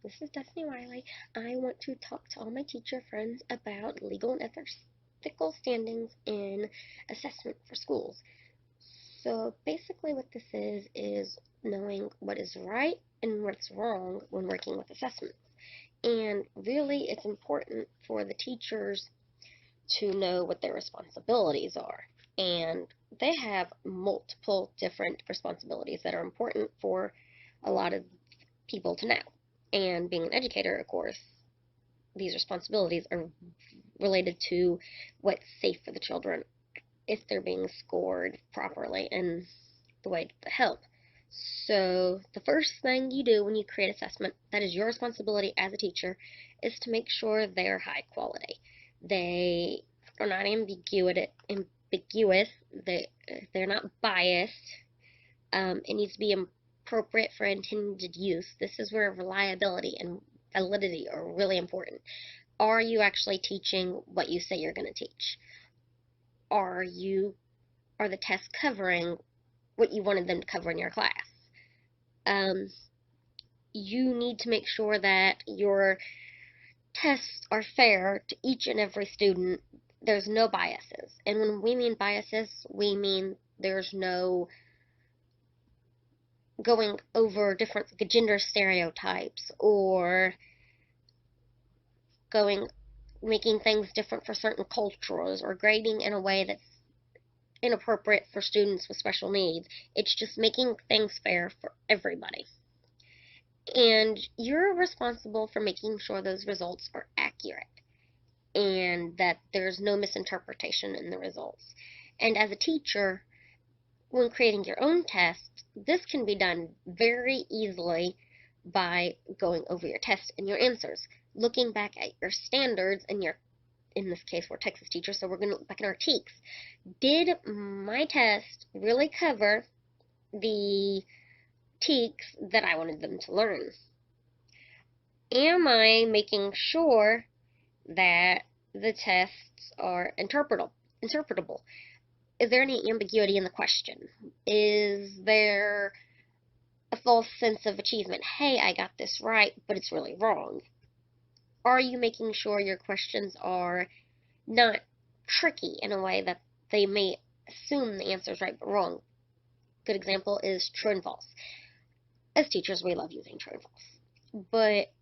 This is Destiny Riley. I want to talk to all my teacher friends about legal and ethical standings in assessment for schools. So basically what this is knowing what is right and what's wrong when working with assessments. And really it's important for the teachers to know what their responsibilities are. And they have multiple different responsibilities that are important for a lot of people to know. And being an educator, of course, these responsibilities are related to what's safe for the children if they're being scored properly and the way to help. So, the first thing you do when you create assessment, that is your responsibility as a teacher, is to make sure they're high quality. They are not ambiguous. They're not biased. It needs to be appropriate for intended use. This is where reliability and validity are really important. Are you actually teaching what you say you're going to teach? Are the tests covering what you wanted them to cover in your class? Um, you need to make sure that your tests are fair to each and every student. There's no biases. And when we mean biases, we mean there's no going over different gender stereotypes or going making things different for certain cultures or grading in a way that's inappropriate for students with special needs. It's just making things fair for everybody. And you're responsible for making sure those results are accurate and that there's no misinterpretation in the results. And as a teacher, when creating your own test, this can be done very easily by going over your test and your answers, looking back at your standards and your, in this case, we're Texas teachers, so we're going to look back at our TEKS. Did my test really cover the TEKS that I wanted them to learn? Am I making sure that the tests are interpretable? Is there any ambiguity in the question? Is there a false sense of achievement? Hey, I got this right, but it's really wrong. Are you making sure your questions are not tricky in a way that they may assume the answer is right but wrong? Good example is true and false. As teachers, we love using true and false. But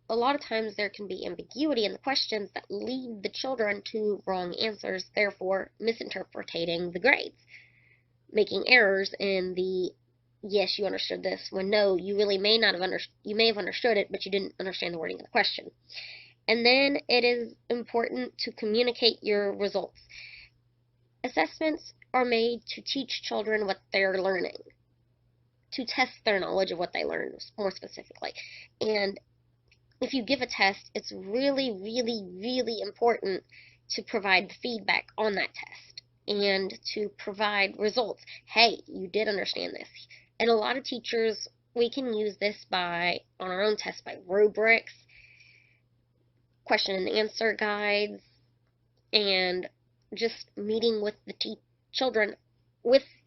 a lot of times there can be ambiguity in the questions that lead the children to wrong answers, therefore misinterpreting the grades, making errors in the yes, you understood this, when no, you really may not have you may have understood it, but you didn't understand the wording of the question. And then it is important to communicate your results. Assessments are made to teach children what they're learning, to test their knowledge of what they learned more specifically. And if you give a test, it's really, really, really important to provide feedback on that test and to provide results. Hey, you did understand this. And a lot of teachers, we can use this on our own tests by rubrics, question and answer guides, and just meeting with the children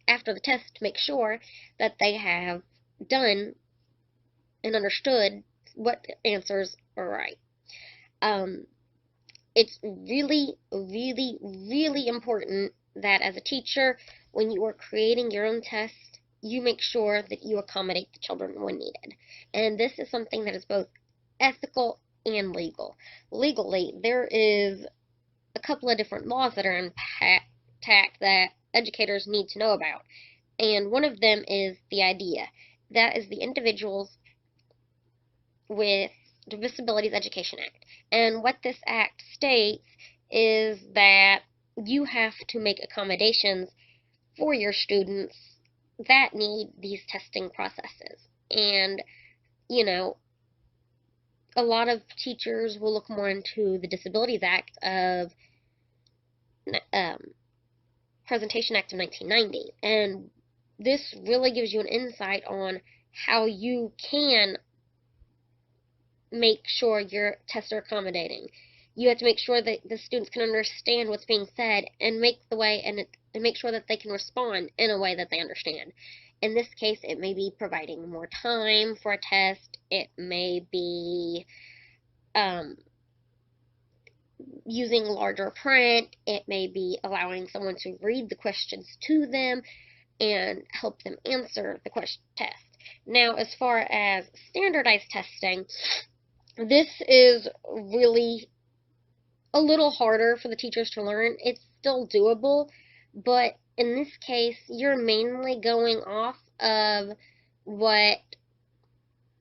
after the test to make sure that they have done and understood what answers are right. It's really, really, really important that as a teacher, when you are creating your own test, you make sure that you accommodate the children when needed. And this is something that is both ethical and legal. Legally, there is a couple of different laws that are intact that educators need to know about. And one of them is the IDEA. That is the Individuals with Disabilities Education Act. And what this act states is that you have to make accommodations for your students that need these testing processes. And, you know, a lot of teachers will look more into the Disabilities Act of Presentation Act of 1990. And this really gives you an insight on how you can make sure your tests are accommodating. You have to make sure that the students can understand what's being said and make sure that they can respond in a way that they understand. In this case, it may be providing more time for a test. It may be using larger print. It may be allowing someone to read the questions to them and help them answer the test. Now, as far as standardized testing, this is really a little harder for the teachers to learn. It's still doable, but in this case, you're mainly going off of what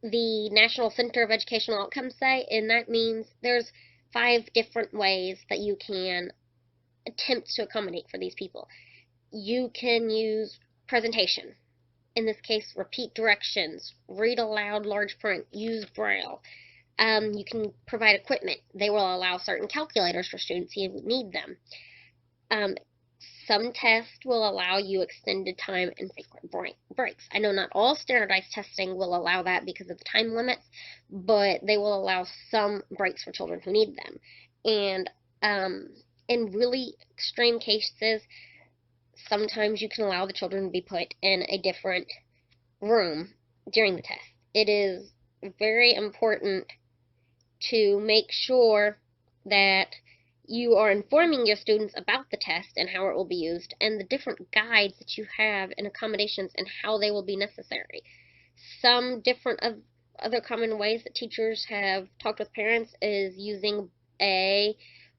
the National Center of Educational Outcomes say, and that means there's 5 different ways that you can attempt to accommodate for these people. You can use presentation. In this case, repeat directions, read aloud large print, use Braille. You can provide equipment. They will allow certain calculators for students who need them. Some tests will allow you extended time and frequent breaks. I know not all standardized testing will allow that because of the time limits, but they will allow some breaks for children who need them. And in really extreme cases, sometimes you can allow the children to be put in a different room during the test. It is very important to make sure that you are informing your students about the test and how it will be used, and the different guides that you have and accommodations and how they will be necessary. Some different other common ways that teachers have talked with parents is using a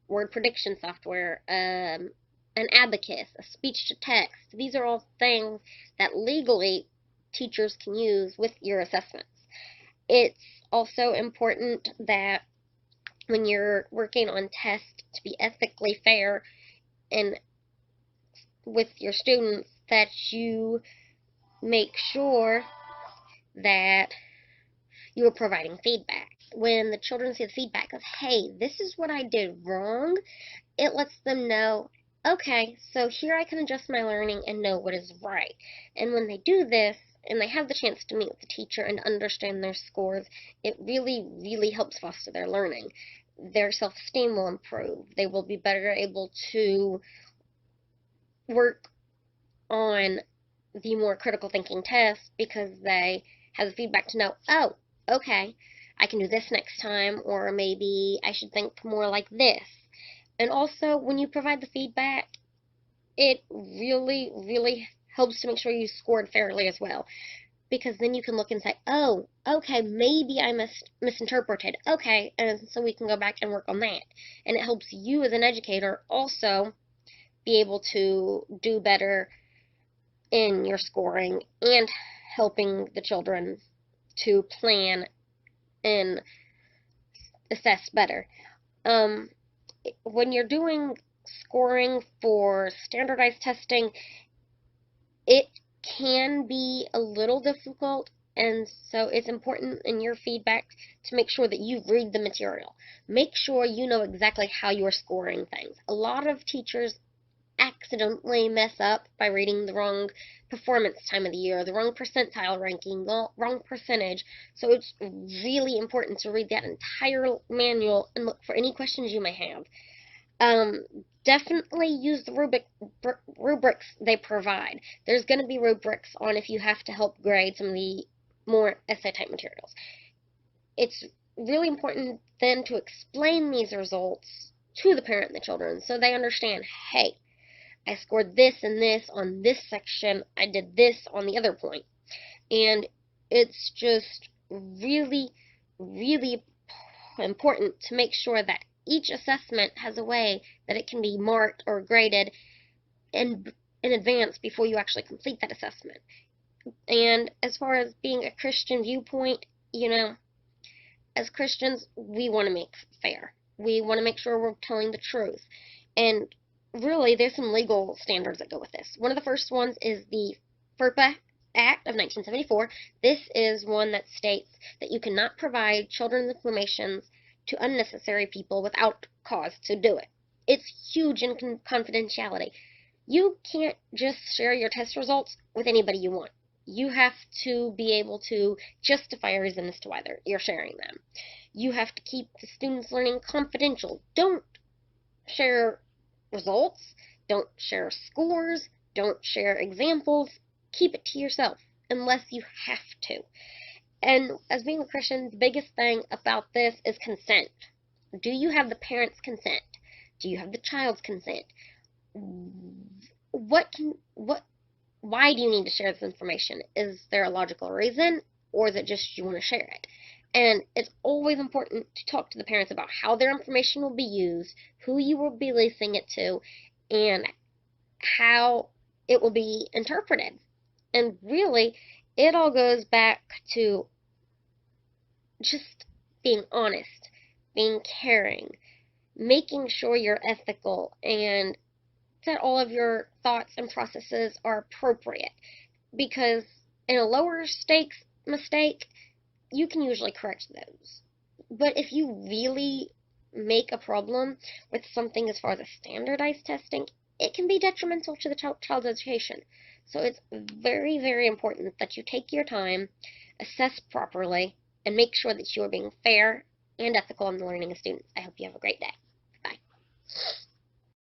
word prediction software, an abacus, a speech-to-text. These are all things that legally teachers can use with your assessments. It's also important that when you're working on tests to be ethically fair and with your students, that you make sure that you are providing feedback. When the children see the feedback of, hey, this is what I did wrong, it lets them know, okay, so here I can adjust my learning and know what is right. And when they do this, and they have the chance to meet with the teacher and understand their scores, it really, really helps foster their learning. Their self-esteem will improve. They will be better able to work on the more critical thinking tests because they have the feedback to know, oh, okay, I can do this next time, or maybe I should think more like this. And also, when you provide the feedback, it really, really helps to make sure you scored fairly as well. Because then you can look and say, oh, okay, maybe I misinterpreted. Okay, and so we can go back and work on that. And it helps you as an educator also be able to do better in your scoring and helping the children to plan and assess better. When you're doing scoring for standardized testing, it can be a little difficult, and so it's important in your feedback to make sure that you read the material. Make sure you know exactly how you're scoring things. A lot of teachers accidentally mess up by reading the wrong performance time of the year, the wrong percentile ranking, the wrong percentage. So it's really important to read that entire manual and look for any questions you may have. Definitely use the rubrics they provide. There's going to be rubrics on if you have to help grade some of the more essay type materials. It's really important then to explain these results to the parent and the children so they understand, hey, I scored this and this on this section, I did this on the other point. And it's just really, really important to make sure that each assessment has a way that it can be marked or graded in advance before you actually complete that assessment. And as far as being a Christian viewpoint, as Christians, we want to make fair. We want to make sure we're telling the truth. And really, there's some legal standards that go with this. One of the first ones is the FERPA Act of 1974. This is one that states that you cannot provide children's information to unnecessary people without cause to do it. It's huge in confidentiality. You can't just share your test results with anybody you want. You have to be able to justify a reason as to why you're sharing them. You have to keep the students' learning confidential. Don't share results. Don't share scores. Don't share examples. Keep it to yourself. unless you have to. And as being a Christian, the biggest thing about this is consent. Do you have the parents' consent? Do you have the child's consent? What why do you need to share this information? Is there a logical reason, or is it just you want to share it? And it's always important to talk to the parents about how their information will be used, who you will be releasing it to, and how it will be interpreted. And really, it all goes back to just being honest, being caring, making sure you're ethical, and that all of your thoughts and processes are appropriate. Because in a lower stakes mistake, you can usually correct those. But if you really make a problem with something as far as a standardized testing, it can be detrimental to the child's education. So it's very, very important that you take your time, assess properly, and make sure that you are being fair and ethical in the learning of students. I hope you have a great day.